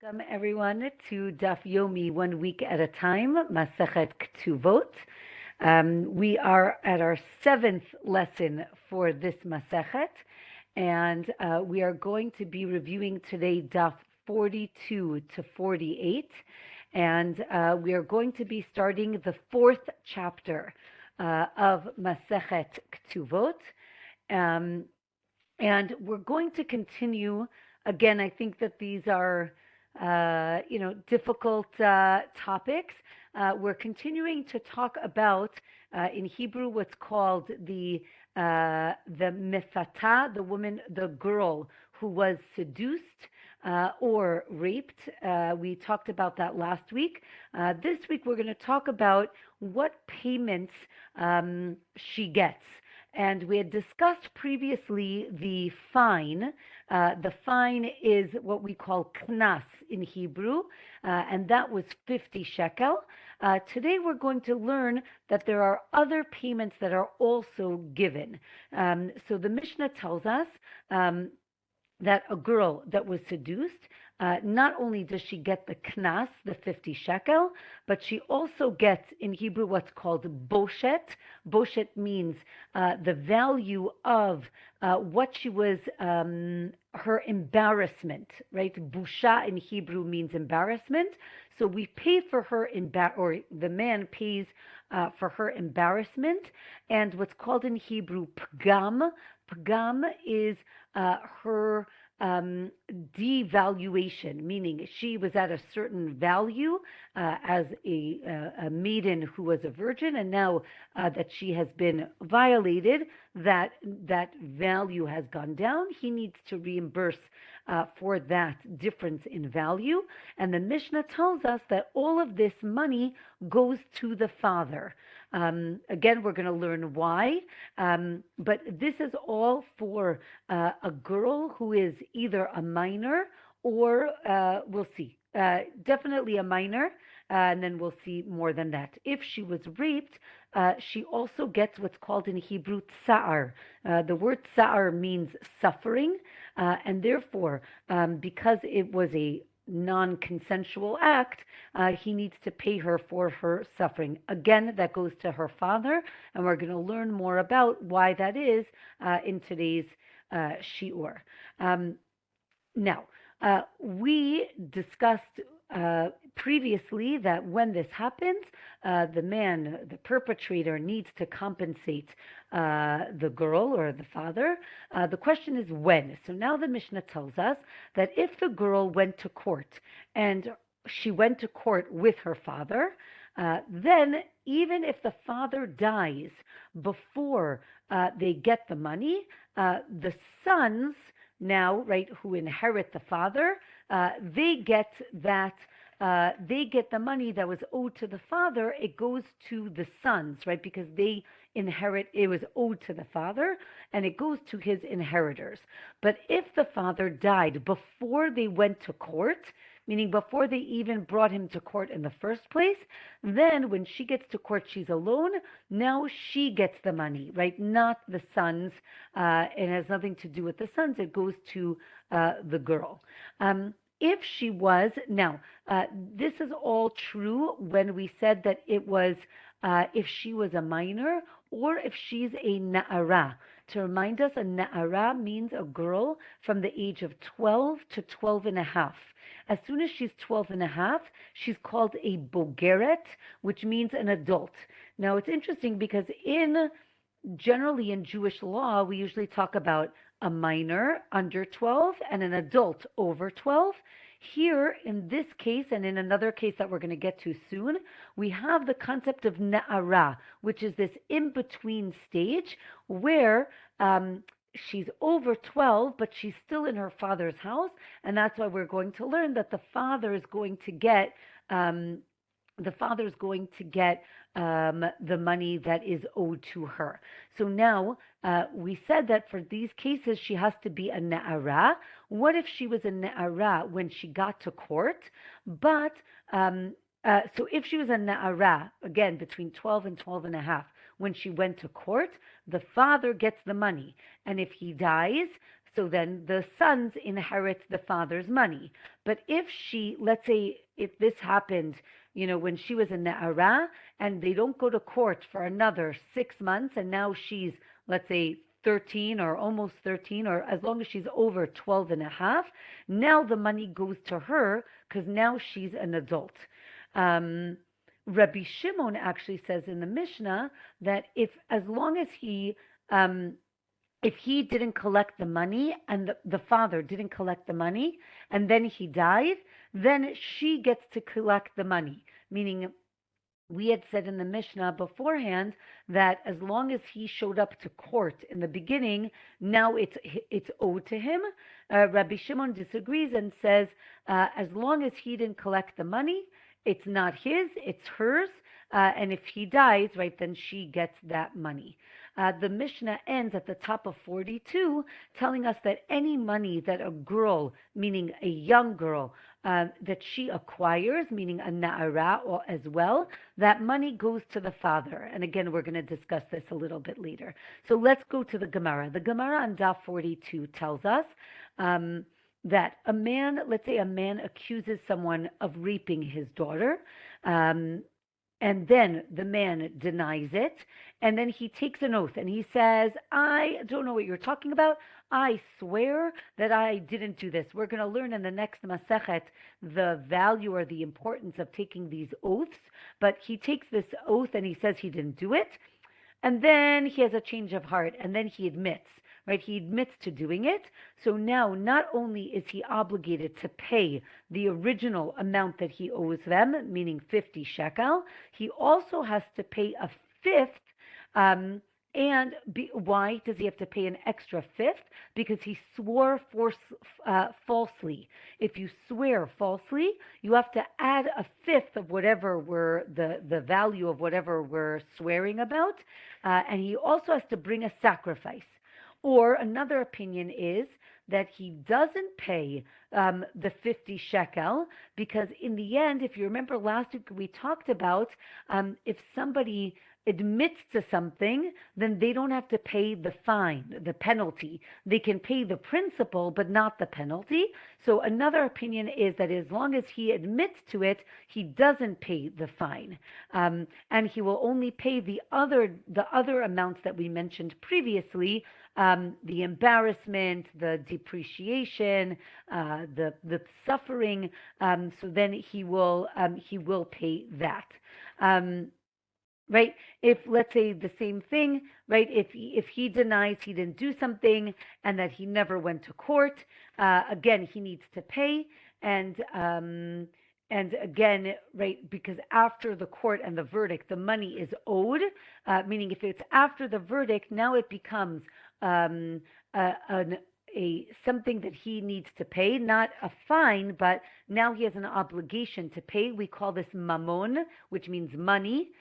Welcome everyone to Daf Yomi, 1 week at a time, Masechet Ketubot. We are at our 7th lesson for this Masechet, and we are going to be reviewing today Daf 42 to 48, and we are going to be starting the 4th chapter of Masechet Ketubot, and we're going to continue. Again, I think that these are difficult topics. We're continuing to talk about in Hebrew what's called the mefata, the woman, the girl who was seduced or raped. We talked about that last week. This week we're going to talk about what payments she gets. And we had discussed previously the fine. The fine is what we call knas in Hebrew, and that was 50 shekel. Today we're going to learn that there are other payments that are also given. So the Mishnah tells us that a girl that was seduced, not only does she get the knas, the 50 shekel, but she also gets in Hebrew what's called boshet. Boshet means the value of what she was, her embarrassment, right? Busha in Hebrew means embarrassment. So we pay for her, or the man pays for her embarrassment. And what's called in Hebrew pgam. Pgam is her devaluation, meaning she was at a certain value as a maiden who was a virgin, and now that she has been violated, that value has gone down. He needs to reimburse for that difference in value. And the Mishnah tells us that all of this money goes to the father. Again, we're going to learn why, but this is all for a girl who is either a minor or we'll see, definitely a minor, and then we'll see more than that. If she was raped, she also gets what's called in Hebrew tsa'ar. The word tsa'ar means suffering, and therefore, because it was a non-consensual act, he needs to pay her for her suffering. Again, that goes to her father, and we're going to learn more about why that is in today's shiur. Now, we discussed previously that when this happens, the perpetrator, needs to compensate the girl or the father. The question is when. So now the Mishnah tells us that if the girl went to court and she went to court with her father, then even if the father dies before they get the money, the sons now, right, who inherit the father, they get that. They get the money that was owed to the father. It goes to the sons, right? Because they inherit, it was owed to the father, and it goes to his inheritors. But if the father died before they went to court, meaning before they even brought him to court in the first place, then when she gets to court, she's alone. Now she gets the money, right? Not the sons. It has nothing to do with the sons. It goes to the girl. If she was, now, this is all true when we said that it was, if she was a minor or if she's a na'ara. To remind us, a na'ara means a girl from the age of 12 to 12 and a half. As soon as she's 12 and a half, she's called a bogeret, which means an adult. Now, it's interesting because generally in Jewish law, we usually talk about a minor under 12 and an adult over 12. Here, in this case, and in another case that we're going to get to soon, we have the concept of na'ara, which is this in-between stage where she's over 12, but she's still in her father's house, and that's why we're going to learn that the father is going to get the money that is owed to her. So now we said that for these cases, she has to be a na'ara. What if she was a na'ara when she got to court? But so if she was a na'ara, again, between 12 and 12 and a half, when she went to court, the father gets the money. And if he dies, So then the sons inherit the father's money. But if she, let's say, if this happened, when she was a Na'ara and they don't go to court for another 6 months, and now she's, let's say, 13 or almost 13, or as long as she's over 12 and a half, now the money goes to her because now she's an adult. Rabbi Shimon actually says in the Mishnah that as long as if he didn't collect the money and the father didn't collect the money and then he died, then she gets to collect the money. Meaning, we had said in the Mishnah beforehand that as long as he showed up to court in the beginning, now it's owed to him. Rabbi Shimon disagrees and says as long as he didn't collect the money, it's not his, it's hers. And if he dies, right, then she gets that money. The Mishnah ends at the top of 42, telling us that any money that a girl, meaning a young girl, that she acquires, meaning a na'ara as well, that money goes to the father. And again, we're going to discuss this a little bit later. So let's go to the Gemara. The Gemara on Daf 42 tells us that let's say a man accuses someone of raping his daughter, and then the man denies it, and then he takes an oath and he says, I don't know what you're talking about. I swear that I didn't do this. We're going to learn in the next Masechet the value or the importance of taking these oaths, but he takes this oath and he says he didn't do it, and then he has a change of heart, and then he admits. Right, he admits to doing it. So now not only is he obligated to pay the original amount that he owes them, meaning 50 shekel, he also has to pay a fifth. Why does he have to pay an extra fifth? Because he swore falsely. If you swear falsely, you have to add a fifth of whatever were the value of whatever we're swearing about, and he also has to bring a sacrifice. Or another opinion is that he doesn't pay the 50 shekel because in the end, if you remember last week, we talked about if somebody admits to something, then they don't have to pay the fine, the penalty. They can pay the principal, but not the penalty. So another opinion is that as long as he admits to it, he doesn't pay the fine. And he will only pay the other amounts that we mentioned previously, the embarrassment, the depreciation, the suffering. So then he will pay that. Right? If, let's say, the same thing, right? If he denies he didn't do something and that he never went to court, again, he needs to pay. And again, right, because after the court and the verdict, the money is owed, meaning if it's after the verdict, now it becomes something that he needs to pay, not a fine, but now he has an obligation to pay. We call this mammon, which means money.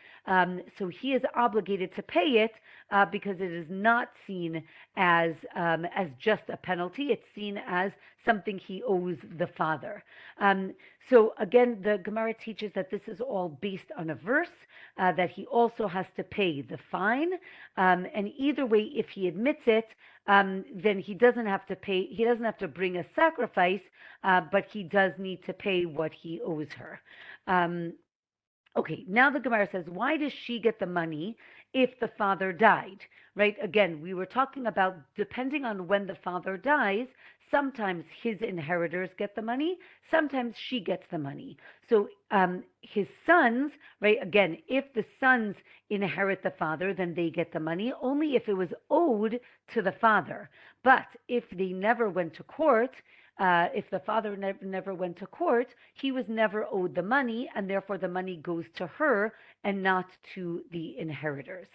So he is obligated to pay it because it is not seen as just a penalty. It's seen as something he owes the father. So again, the Gemara teaches that this is all based on a verse, that he also has to pay the fine. And either way, if he admits it, then he doesn't have to pay. He doesn't have to bring a sacrifice, but he does need to pay what he owes her. Okay, now the Gemara says, why does she get the money if the father died? Right? Again, we were talking about depending on when the father dies, sometimes his inheritors get the money, sometimes she gets the money. So his sons, right, again, if the sons inherit the father, then they get the money, only if it was owed to the father. But if they never went to court, if the father never went to court, he was never owed the money, and therefore the money goes to her and not to the inheritors.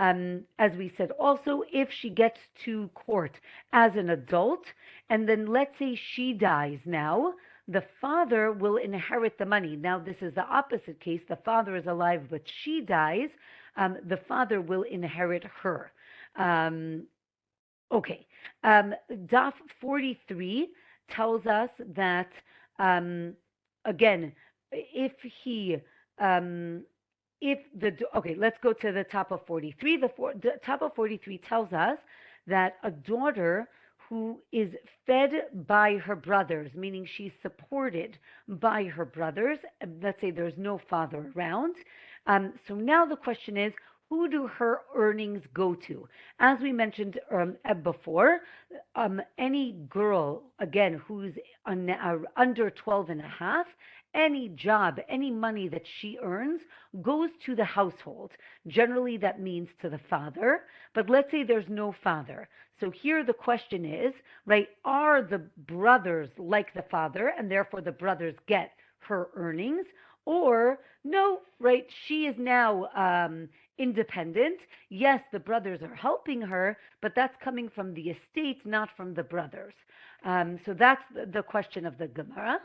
As we said also, if she gets to court as an adult, and then let's say she dies now, the father will inherit the money. Now, this is the opposite case. The father is alive, but she dies. The father will inherit her. Okay. Daf 43 tells us that, again, let's go to the top of 43. The top of 43 tells us that a daughter who is fed by her brothers, meaning she's supported by her brothers. Let's say there's no father around. So now the question is, who do her earnings go to? As we mentioned before, any girl, again, who's under 12 and a half, any job, any money that she earns goes to the household. Generally, that means to the father, but let's say there's no father. So here the question is, right, are the brothers like the father, and therefore the brothers get her earnings? Or no, right, she is now independent. Yes, the brothers are helping her, but that's coming from the estate, not from the brothers. So that's the question of the Gemara.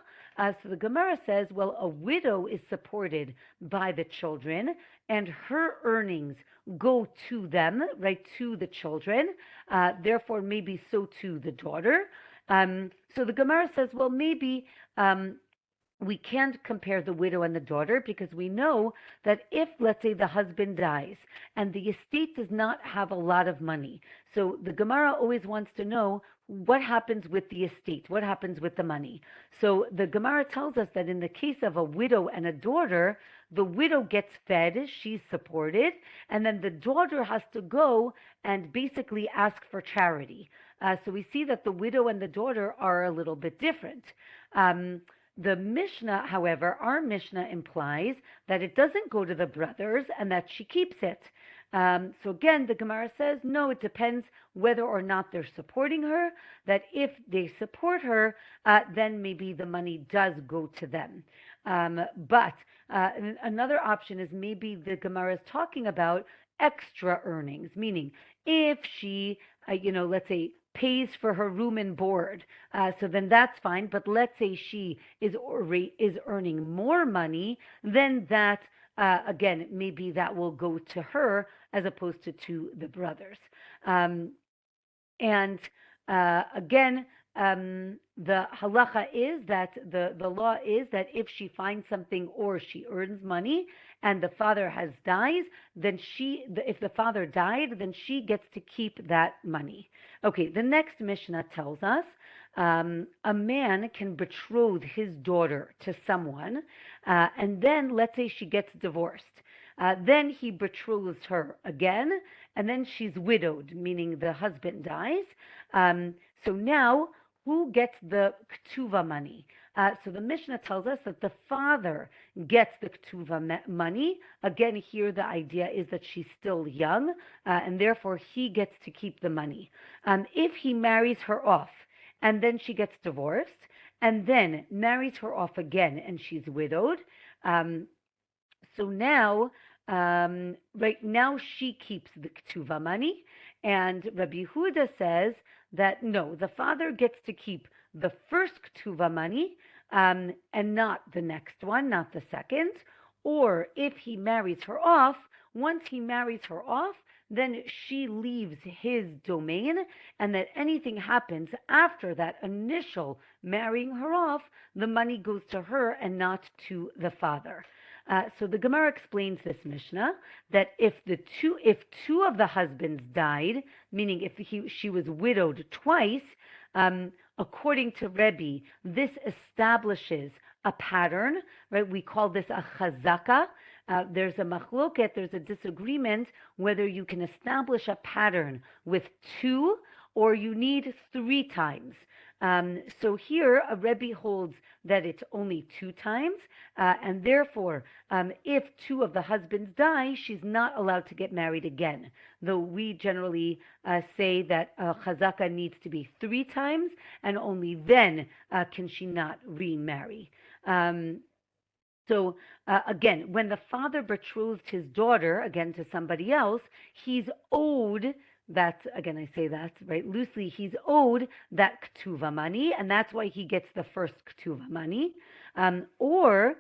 So the Gemara says, well, a widow is supported by the children, and her earnings go to them, right, to the children. Therefore, maybe so to the daughter. So the Gemara says, well, maybe we can't compare the widow and the daughter, because we know that if, let's say, the husband dies and the estate does not have a lot of money, so the Gemara always wants to know what happens with the estate, what happens with the money. So the Gemara tells us that in the case of a widow and a daughter, the widow gets fed, she's supported, and then the daughter has to go and basically ask for charity. So we see that the widow and the daughter are a little bit different. The Mishnah, however, our Mishnah implies that it doesn't go to the brothers and that she keeps it. So again, the Gemara says, no, it depends whether or not they're supporting her, that if they support her, then maybe the money does go to them. But another option is maybe the Gemara is talking about extra earnings, meaning if she, let's say, pays for her room and board, so then that's fine. But let's say she is earning more money, then that, again, maybe that will go to her as opposed to the brothers. And again, the halacha is that the law is that if she finds something or she earns money and the father has died, then if the father died, then she gets to keep that money. Okay, the next Mishnah tells us a man can betroth his daughter to someone, and then let's say she gets divorced. Then he betroths her again, and then she's widowed, meaning the husband dies. So now, who gets the ketubah money? So the Mishnah tells us that the father gets the ketubah money. Again, here the idea is that she's still young, and therefore he gets to keep the money. If he marries her off, and then she gets divorced, and then marries her off again, and she's widowed, so now, right now she keeps the ketubah money, and Rabbi Yehuda says that no, the father gets to keep the first ketubah money and not the next one, not the second. Or if he marries her off, once he marries her off, then she leaves his domain, and that anything happens after that initial marrying her off, the money goes to her and not to the father. So the Gemara explains this Mishnah that if two of the husbands died, meaning if she was widowed twice, according to Rebbe, this establishes a pattern, right? We call this a chazaka. There's a machloket, there's a disagreement whether you can establish a pattern with two or you need 3 times. So here a Rebbe holds that it's only 2 times, and therefore, if 2 of the husbands die, she's not allowed to get married again. Though we generally say that chazaka needs to be 3 times, and only then can she not remarry. So again, when the father betrothed his daughter, again, to somebody else, he's owed that, again, I say that, right, loosely, he's owed that ketubah money, and that's why he gets the first ketubah money. Or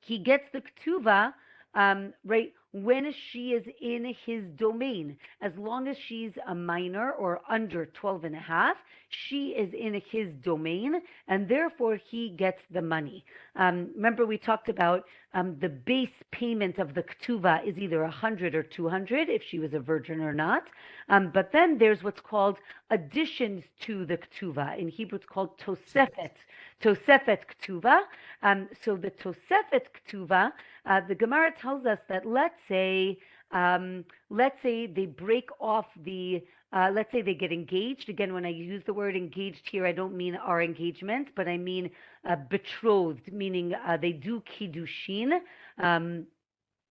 he gets the ketubah, right, when she is in his domain. As long as she's a minor or under 12 and a half, she is in his domain, and therefore he gets the money. Remember we talked about the base payment of the ktuva is either 100 or 200 if she was a virgin or not. But then there's what's called additions to the ktuva. In Hebrew, it's called tosefet ktuva. So the tosefet ktuva, the Gemara tells us that let's say they break off the let's say they get engaged. Again, when I use the word engaged here, I don't mean our engagement, but I mean betrothed, meaning they do Kidushin.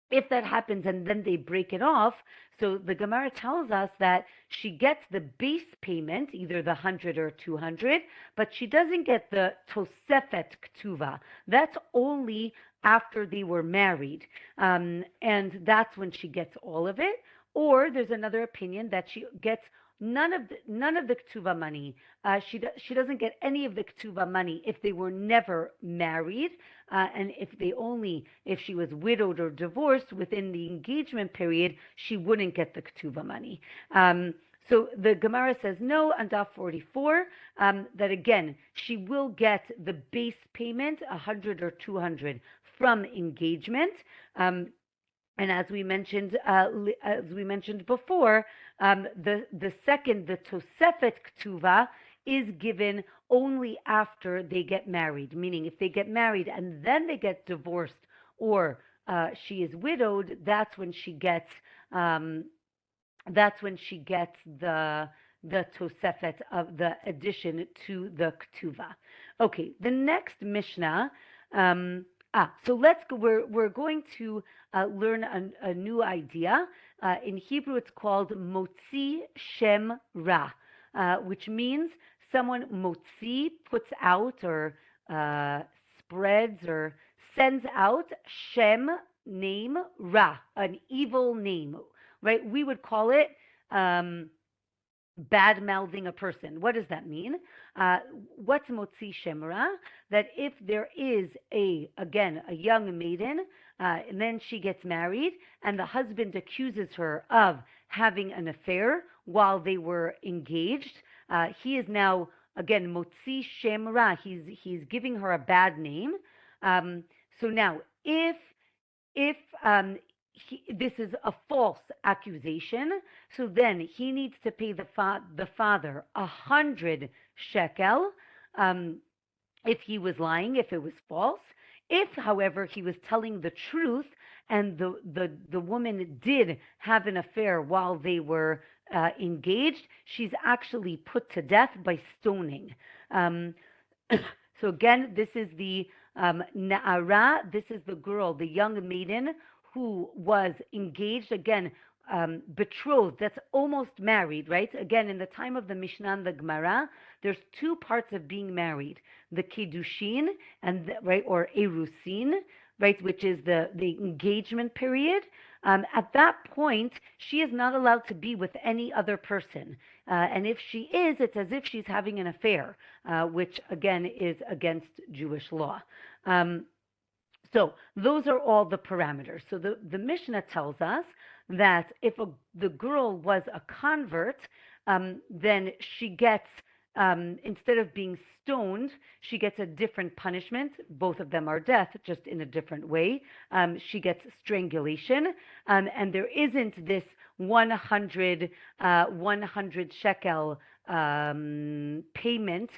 If that happens and then they break it off, so the Gemara tells us that she gets the base payment, either the 100 or 200, but she doesn't get the tosefet ktuva. That's only after they were married, and that's when she gets all of it. Or there's another opinion that she gets none of the ktuva money. She doesn't get any of the ktuva money if they were never married, and if she was widowed or divorced within the engagement period, she wouldn't get the ktuva money. So the Gemara says no on daf 44, that again she will get the base payment 100 or 200 from engagement. And as we mentioned before, the tosefet ktuva is given only after they get married. Meaning, if they get married and then they get divorced, or she is widowed, that's when she gets the tosefet of the addition to the ktuva. Okay, the next Mishnah. So let's go. We're going to learn a new idea. In Hebrew, it's called motzi shem ra, which means someone motzi puts out or spreads or sends out shem name ra, an evil name, right? We would call it bad mouthing a person. What does that mean? What's motzi shem ra? That if there is a young maiden, and then she gets married, and the husband accuses her of having an affair while they were engaged, he is now again motzi shem ra. He's giving her a bad name. So now, if this is a false accusation, so then he needs to pay the father 100 shekel if he was lying, if it was false. If, however, he was telling the truth and the woman did have an affair while they were engaged, she's actually put to death by stoning. So again, this is the na'ara, this is the girl, the young maiden who was engaged, again, betrothed, that's almost married, right? Again, in the time of the Mishnah and the Gemara, there's two parts of being married: the Kidushin or Erusin, right, which is the engagement period. At that point, she is not allowed to be with any other person, and if she is, it's as if she's having an affair, which again is against Jewish law. So those are all the parameters. So the Mishnah tells us that if the girl was a convert, then she gets, instead of being stoned, she gets a different punishment. Both of them are death, just in a different way. She gets strangulation, and there isn't this 100 shekel payment,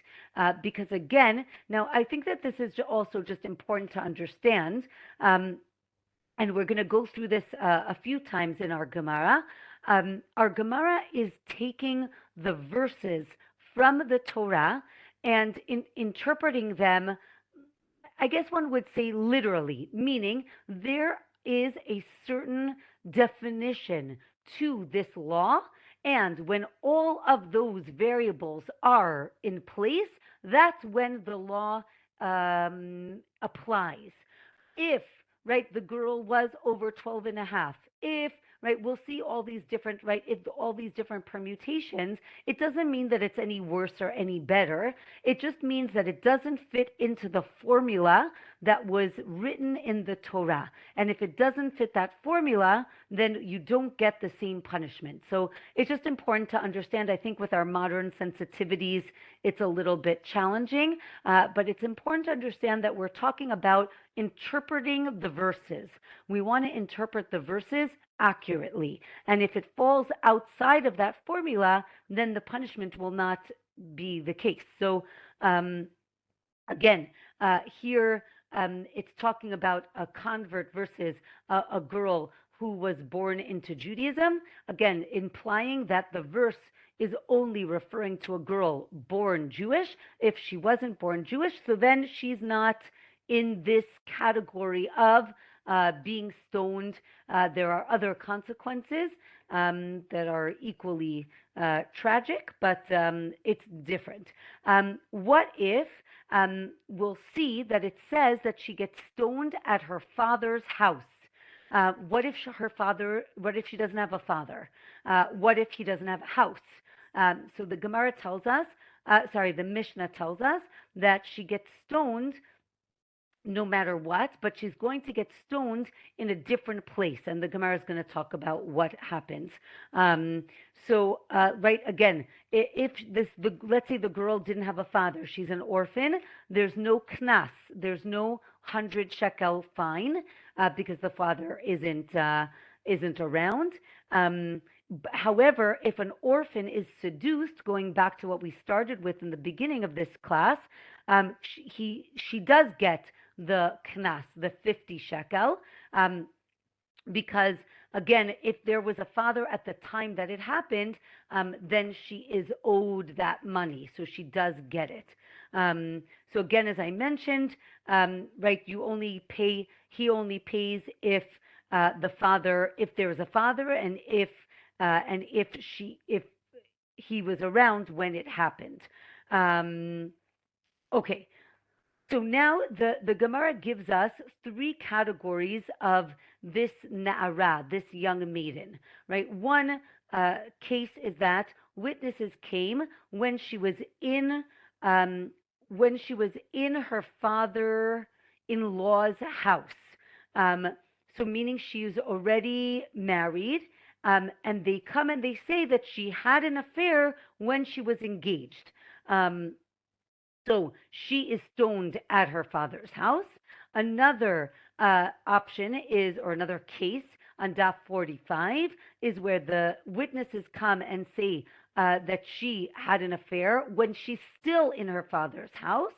because again, now I think that this is also just important to understand, and we're going to go through this a few times in our Gemara. Our Gemara is taking the verses from the Torah and interpreting them, I guess one would say literally, meaning there is a certain definition to this law, and when all of those variables are in place, that's when the law applies. If, right, the girl was over 12 and a half, if, right, we'll see all these different, right, if all these different permutations, it doesn't mean that it's any worse or any better. It just means that it doesn't fit into the formula that was written in the Torah. And if it doesn't fit that formula, then you don't get the same punishment. So it's just important to understand. I think with our modern sensitivities, it's a little bit challenging, but it's important to understand that we're talking about interpreting the verses. We want to interpret the verses accurately. And if it falls outside of that formula, then the punishment will not be the case. So, again, here it's talking about a convert versus a girl who was born into Judaism, again, implying that the verse is only referring to a girl born Jewish. If she wasn't born Jewish, so then she's not in this category of being stoned. There are other consequences that are equally tragic, but it's different. What if we'll see that it says that she gets stoned at her father's house? What if what if she doesn't have a father? What if he doesn't have a house? So the Gemara tells us, the Mishnah tells us that she gets stoned no matter what, but she's going to get stoned in a different place. And the Gemara is going to talk about what happens. Right, again, if let's say the girl didn't have a father, she's an orphan, there's no knas, there's no 100 shekel fine, because the father isn't around. However, if an orphan is seduced, going back to what we started with in the beginning of this class, she does get the knas, the 50 shekel, because again, if there was a father at the time that it happened, then she is owed that money, so she does get it. So again, as I mentioned, right, he only pays if if there is a father, and if he was around when it happened. Okay. So now the Gemara gives us three categories of this na'ara, this young maiden, right? One case is that witnesses came when she was in her father-in-law's house. So meaning she's already married, and they come and they say that she had an affair when she was engaged. So she is stoned at her father's house. Another option is, or another case on Daf 45, is where the witnesses come and say that she had an affair when she's still in her father's house.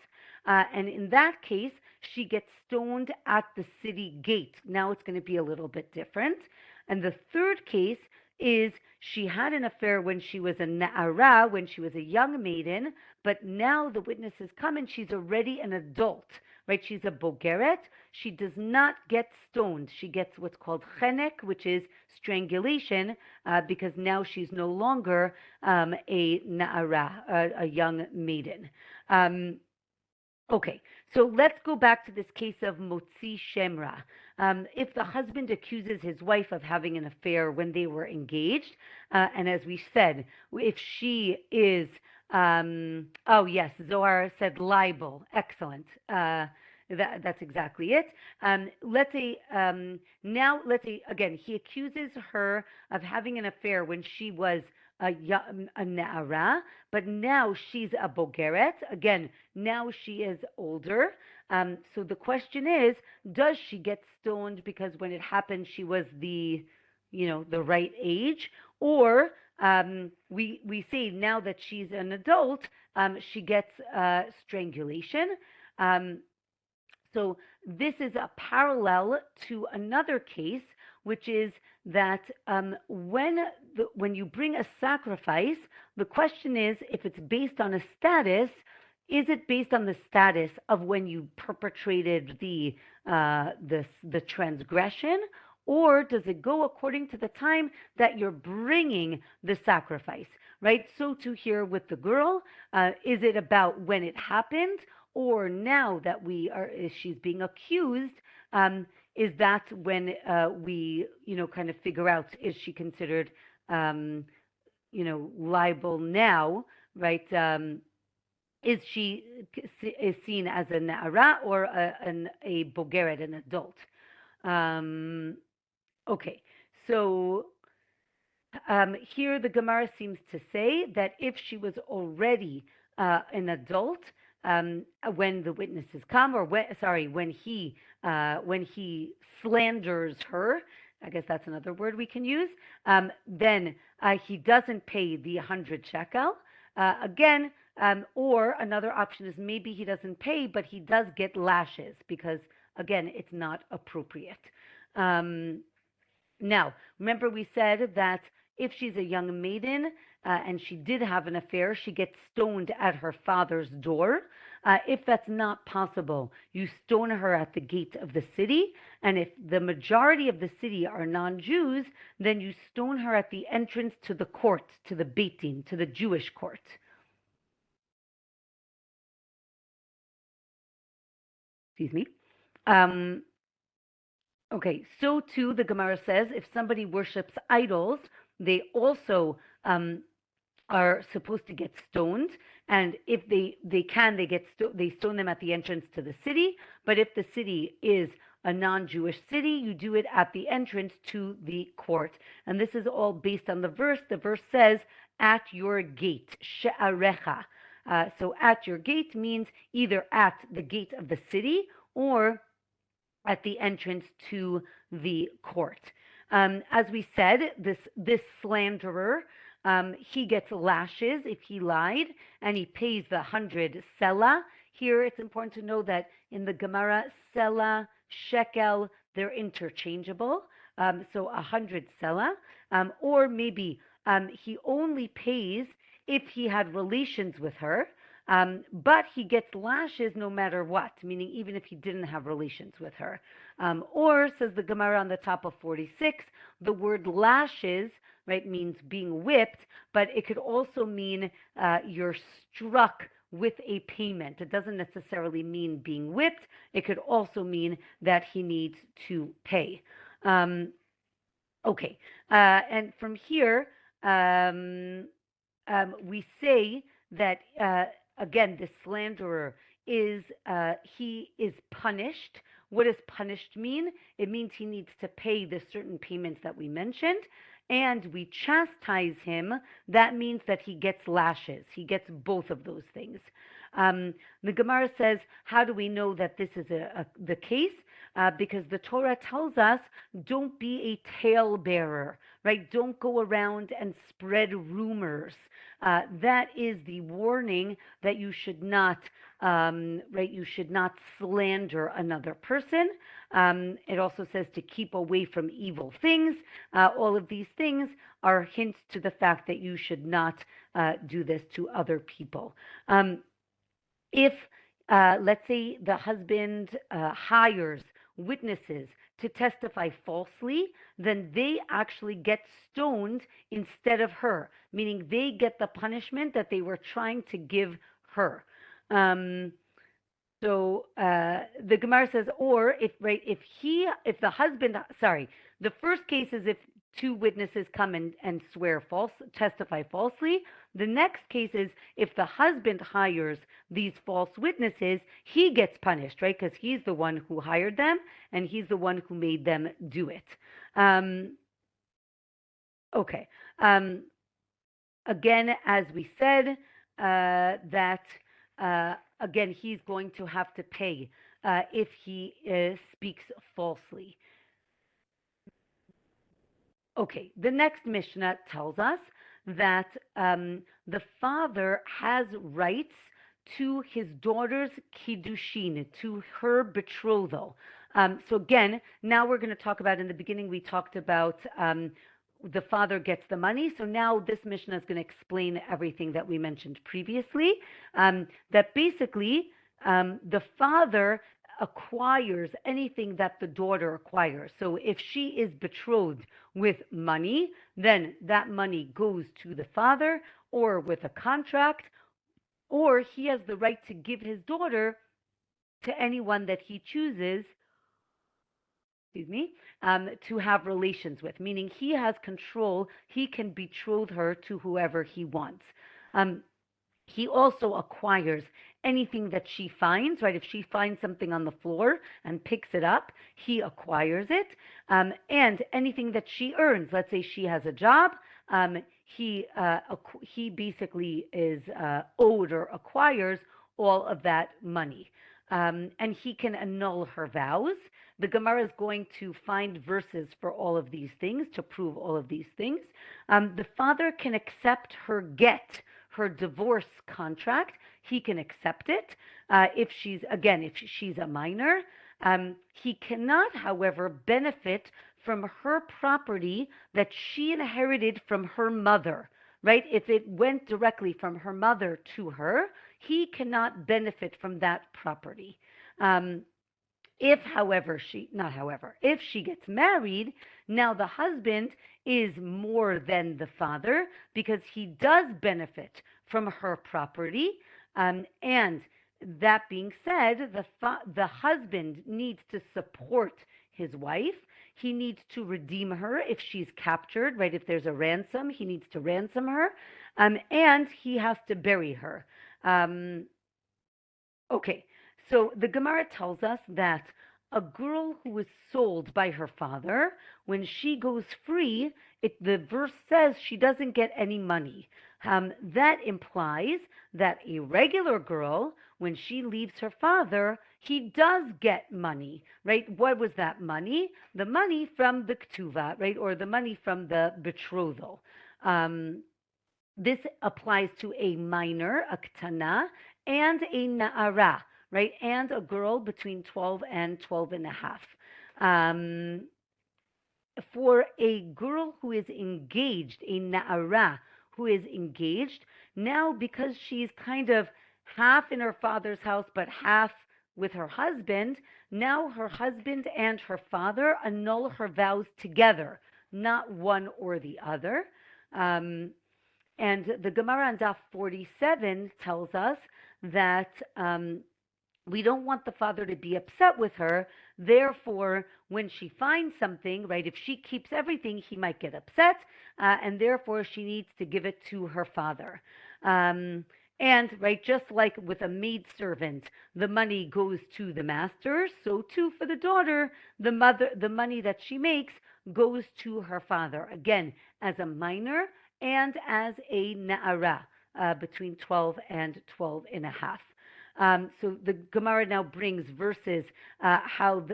And in that case, she gets stoned at the city gate. Now it's going to be a little bit different. And the third case is she had an affair when she was a na'ara, when she was a young maiden, but now the witnesses come and she's already an adult, right? She's a bogeret. She does not get stoned. She gets what's called chenek, which is strangulation, because now she's no longer a na'ara, a young maiden. Okay, so let's go back to this case of Motzi Shemra. If the husband accuses his wife of having an affair when they were engaged, and as we said, if she is, oh yes, Zohar said libel. Excellent. That's exactly it. Let's say again, he accuses her of having an affair when she was a na'ara, but now she's a bogeret. Again, now she is older. So the question is, does she get stoned because when it happened she was the right age, or we say now that she's an adult, she gets strangulation. So this is a parallel to another case, which is that when you bring a sacrifice, the question is, if it's based on a status, is it based on the status of when you perpetrated the transgression, or does it go according to the time that you're bringing the sacrifice, right? So to here with the girl, is it about when it happened, or now that she's being accused, is that when we kind of figure out, is she considered libel now, right? is she is seen as a na'ara or a bogeret, an adult? Okay, so here the Gemara seems to say that if she was already an adult when the witnesses come, or when he slanders her, I guess that's another word we can use, then he doesn't pay the 100 shekel. Again, or another option is maybe he doesn't pay, but he does get lashes because, again, it's not appropriate. Now, remember we said that if she's a young maiden and she did have an affair, she gets stoned at her father's door. If that's not possible, you stone her at the gate of the city. And if the majority of the city are non-Jews, then you stone her at the entrance to the court, to the Beit Din, to the Jewish court. Excuse me. Okay, so too the Gemara says if somebody worships idols, they also are supposed to get stoned, and if they stone them at the entrance to the city. But if the city is a non-Jewish city, you do it at the entrance to the court. And this is all based on the verse. The verse says, "At your gate, she'arecha." So at your gate means either at the gate of the city or at the entrance to the court. As we said, this slanderer, he gets lashes if he lied, and he pays the 100 sela. Here, it's important to know that in the Gemara, sela, shekel, they're interchangeable. So 100 sela, or maybe he only pays if he had relations with her. But he gets lashes no matter what, meaning even if he didn't have relations with her. Or, says the Gemara on the top of 46, the word lashes, right, means being whipped, but it could also mean you're struck with a payment. It doesn't necessarily mean being whipped. It could also mean that he needs to pay. Okay, and from here, we say that again, the slanderer he is punished. What does punished mean? It means he needs to pay the certain payments that we mentioned, and we chastise him. That means that he gets lashes. He gets both of those things. The Gemara says, how do we know that this is the case? Because the Torah tells us, don't be a talebearer, right? Don't go around and spread rumors. That is the warning that you should not, right? You should not slander another person. It also says to keep away from evil things. All of these things are hints to the fact that you should not do this to other people. If, let's say, the husband hires witnesses to testify falsely, then they actually get stoned instead of her, meaning they get the punishment that they were trying to give her. So the Gemara says, or if the husband, the first case is if two witnesses come and testify falsely. The next case is if the husband hires these false witnesses, he gets punished, right? Because he's the one who hired them and he's the one who made them do it. Okay. Again, as we said, that again, he's going to have to pay if he speaks falsely. Okay, the next Mishnah tells us that the father has rights to his daughter's Kidushin, to her betrothal. So again, now we're going to talk about, in the beginning we talked about the father gets the money. So now this Mishnah is going to explain everything that we mentioned previously, that basically the father acquires anything that the daughter acquires. So if she is betrothed with money, then that money goes to the father, or with a contract, or he has the right to give his daughter to anyone that he chooses, to have relations with, meaning he has control. He can betroth her to whoever he wants. He also acquires anything that she finds, right? If she finds something on the floor and picks it up, he acquires it. And anything that she earns, let's say she has a job, he basically is owed or acquires all of that money. And he can annul her vows. The Gemara is going to find verses for all of these things to prove all of these things. The father can accept her get, her divorce contract. He can accept it if she's a minor. He cannot, however, benefit from her property that she inherited from her mother, right? If it went directly from her mother to her, he cannot benefit from that property. If she gets married, now the husband is more than the father because he does benefit from her property. And that being said, the husband needs to support his wife. He needs to redeem her if she's captured, right? If there's a ransom, he needs to ransom her. And he has to bury her. Okay, so the Gemara tells us that a girl who is sold by her father, when she goes free, the verse says she doesn't get any money. That implies that a regular girl, when she leaves her father, he does get money, right? What was that money? The money from the Ketubot, right? Or the money from the betrothal. This applies to a minor, a ktana, and a na'ara, right? And a girl between 12 and 12 and a half. For a girl who is engaged, a na'ara who is engaged, now because she's kind of half in her father's house but half with her husband, now her husband and her father annul her vows together, not one or the other. And the Gemara on Daf 47 tells us that we don't want the father to be upset with her. Therefore, when she finds something, right, if she keeps everything, he might get upset, and therefore she needs to give it to her father. And, right, just like with a maid servant, the money goes to the master, so too for the daughter, the money that she makes goes to her father. Again, as a minor and as a na'ara, between 12 and 12 and a half. So the Gemara now brings verses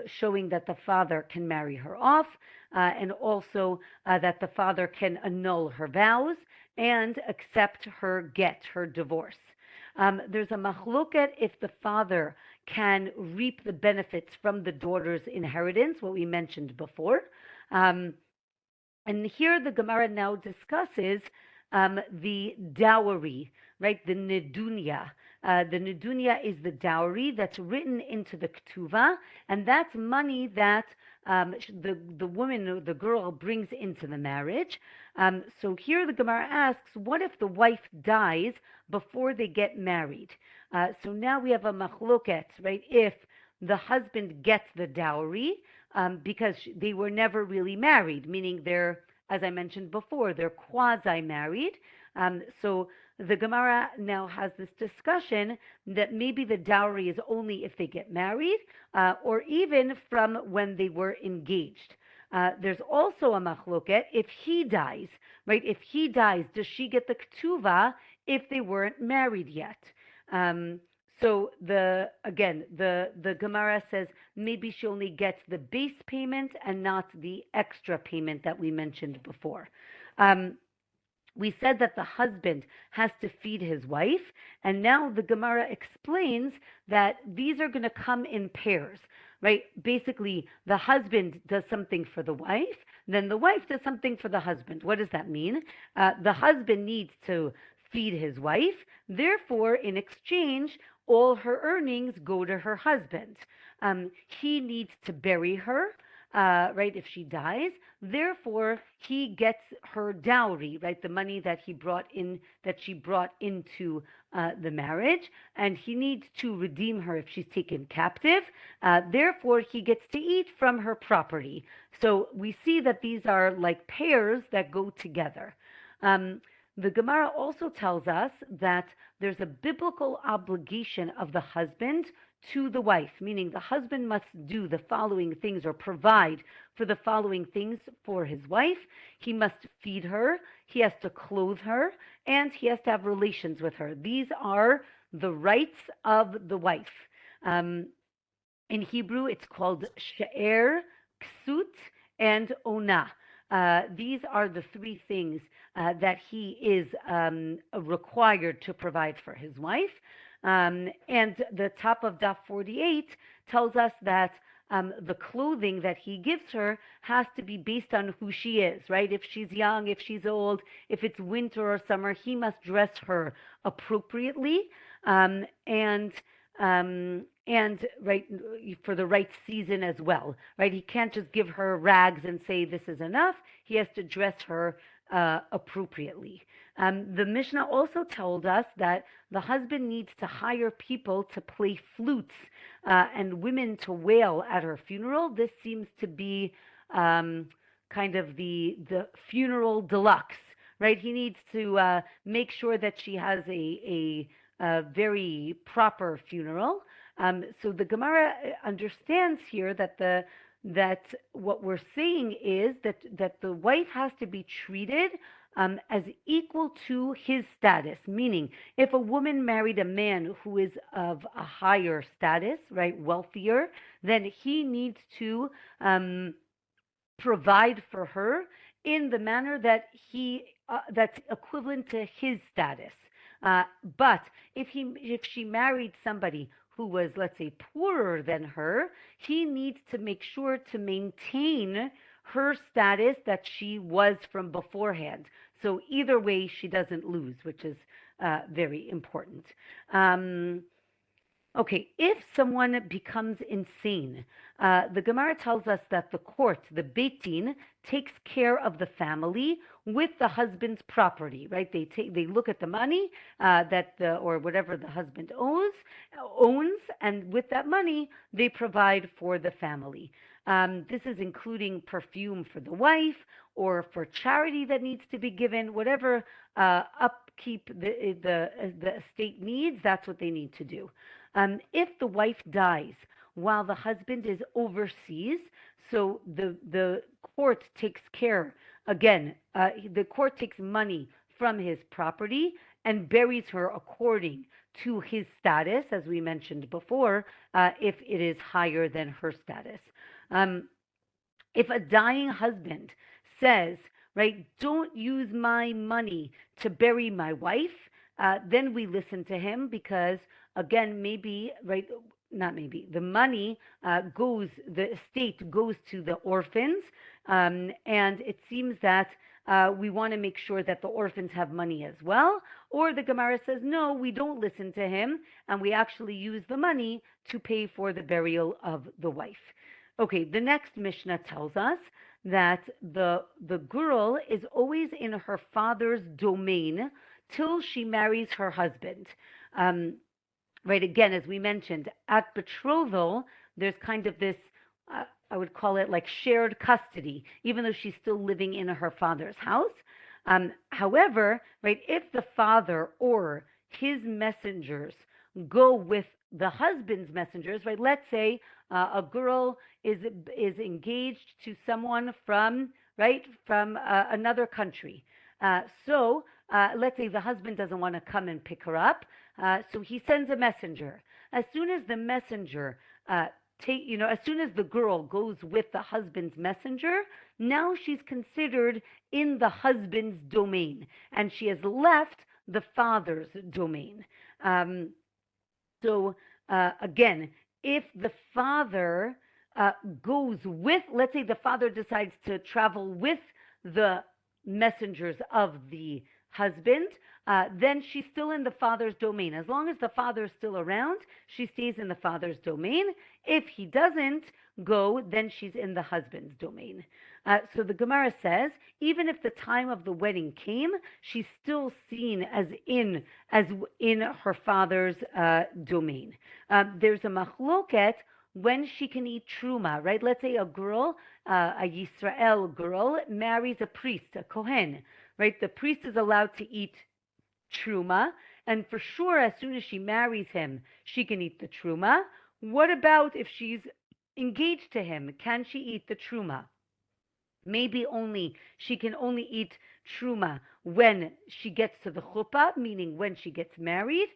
showing that the father can marry her off, and also that the father can annul her vows and accept her get, her divorce. There's a machloket if the father can reap the benefits from the daughter's inheritance, what we mentioned before. And here the Gemara now discusses the dowry, right? The nedunya. The nedunya is the dowry that's written into the ketuvah, and that's money that the woman, the girl, brings into the marriage. So here the Gemara asks, what if the wife dies before they get married? So now we have a machloket, right? If the husband gets the dowry because they were never really married, meaning they're, as I mentioned before, they're quasi-married. So the Gemara now has this discussion that maybe the dowry is only if they get married, or even from when they were engaged. There's also a machloket if he dies, right? If he dies, does she get the ketuvah if they weren't married yet? So the Gemara says maybe she only gets the base payment and not the extra payment that we mentioned before. We said that the husband has to feed his wife, and now the Gemara explains that these are going to come in pairs, right? Basically, the husband does something for the wife, then the wife does something for the husband. What does that mean? The husband needs to feed his wife, therefore, in exchange, all her earnings go to her husband. He needs to bury her, right, if she dies. Therefore, he gets her dowry, right, the money that she brought into the marriage, and he needs to redeem her if she's taken captive. Therefore, he gets to eat from her property. So we see that these are like pairs that go together. The Gemara also tells us that there's a biblical obligation of the husband to the wife, meaning the husband must do the following things or provide for the following things for his wife. He must feed her, he has to clothe her, and he has to have relations with her. These are the rights of the wife. In Hebrew, it's called she'er, ksut, and ona. These are the three things that he is required to provide for his wife. And the top of Daf 48 tells us that the clothing that he gives her has to be based on who she is, right? If she's young, if she's old, if it's winter or summer, he must dress her appropriately. And right, for the right season as well, right? He can't just give her rags and say this is enough. He has to dress her appropriately. The Mishnah also told us that the husband needs to hire people to play flutes and women to wail at her funeral. This seems to be kind of the funeral deluxe, right? He needs to make sure that she has a very proper funeral. So the Gemara understands here that what we're saying is that the wife has to be treated as equal to his status, meaning if a woman married a man who is of a higher status, right, wealthier, then he needs to provide for her in the manner that that's equivalent to his status. But if she married somebody who was, let's say, poorer than her, he needs to make sure to maintain her status that she was from beforehand. So either way, she doesn't lose, which is very important. Okay, if someone becomes insane, the Gemara tells us that the court, the Beit Din, takes care of the family with the husband's property, right? They look at the money or whatever the husband owns, and with that money, they provide for the family. This is including perfume for the wife or for charity that needs to be given, whatever upkeep the estate needs, that's what they need to do. If the wife dies while the husband is overseas, so the court takes care, again, the court takes money from his property and buries her according to his status, as we mentioned before, if it is higher than her status. If a dying husband says, right, don't use my money to bury my wife, then we listen to him because, again, maybe, right, not maybe, the money the estate goes to the orphans, and it seems that we want to make sure that the orphans have money as well. Or the Gemara says, no, we don't listen to him, and we actually use the money to pay for the burial of the wife. Okay, the next Mishnah tells us that the girl is always in her father's domain till she marries her husband. Right, again, as we mentioned, at betrothal, there's kind of this, I would call it like shared custody, even though she's still living in her father's house. However, right, if the father or his messengers go with the husband's messengers, right, let's say a girl is engaged to someone from another country. So let's say the husband doesn't want to come and pick her up, so he sends a messenger. As soon as the messenger as soon as the girl goes with the husband's messenger, now she's considered in the husband's domain, and she has left the father's domain. So again, if the father goes with, let's say the father decides to travel with the messengers of the husband, then she's still in the father's domain. As long as the father is still around, she stays in the father's domain. If he doesn't go, then she's in the husband's domain. So the Gemara says, even if the time of the wedding came, she's still seen as in her father's domain. There's a machloket when she can eat truma, right? Let's say a girl, a Yisrael girl, marries a priest, a Kohen. right? The priest is allowed to eat truma, and for sure, as soon as she marries him, she can eat the truma. What about if she's engaged to him? Can she eat the truma? Maybe only she can only eat truma when she gets to the chuppah, meaning when she gets married,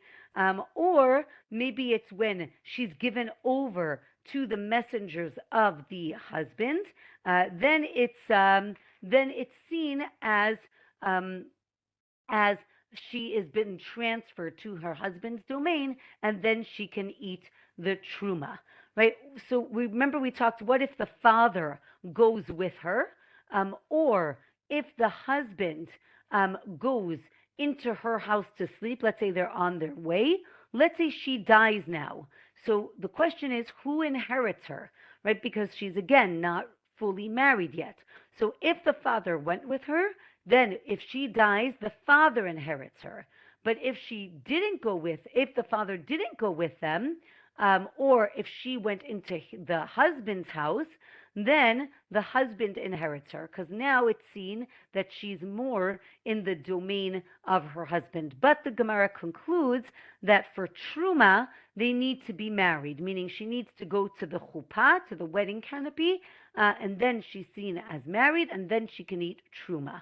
or maybe it's when she's given over to the messengers of the husband. Then it's seen um, as she has been transferred to her husband's domain, and then she can eat the truma, right? So remember we talked, what if the father goes with her, or if the husband goes into her house to sleep, let's say they're on their way, let's say she dies now. So the question is, who inherits her, right? Because she's, again, not fully married yet. So if the father went with her, then if she dies, the father inherits her. But if the father didn't go with them, or if she went into the husband's house, then the husband inherits her, because now it's seen that she's more in the domain of her husband. But the Gemara concludes that for truma, they need to be married, meaning she needs to go to the chuppah, to the wedding canopy, and then she's seen as married, and then she can eat truma.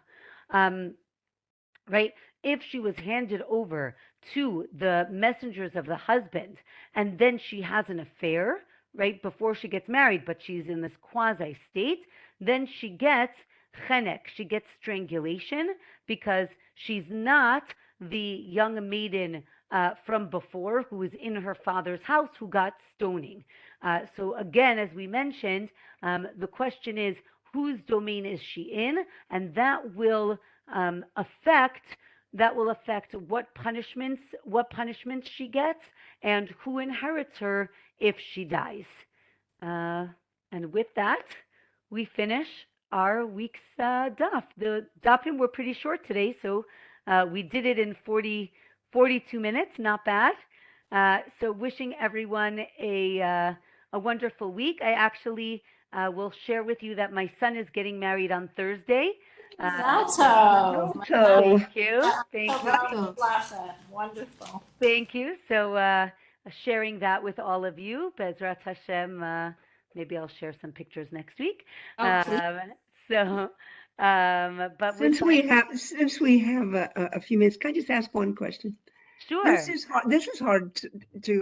Right? If she was handed over to the messengers of the husband, and then she has an affair, right, before she gets married, but she's in this quasi state, then she gets chenek, she gets strangulation, because she's not the young maiden from before who was in her father's house who got stoning. So again, as we mentioned, the question is, whose domain is she in? And that will affect what punishments she gets, and who inherits her if she dies. And with that, we finish our week's daf. The dafim were pretty short today, so we did it in 42 minutes, not bad. So wishing everyone a wonderful week. I actually will share with you that my son is getting married on Thursday. Mazel. Thank you. Wonderful. Thank you. So sharing that with all of you. Bezrat Hashem, maybe I'll share some pictures next week. So, but since we have a few minutes, can I just ask one question? Sure. This is hard to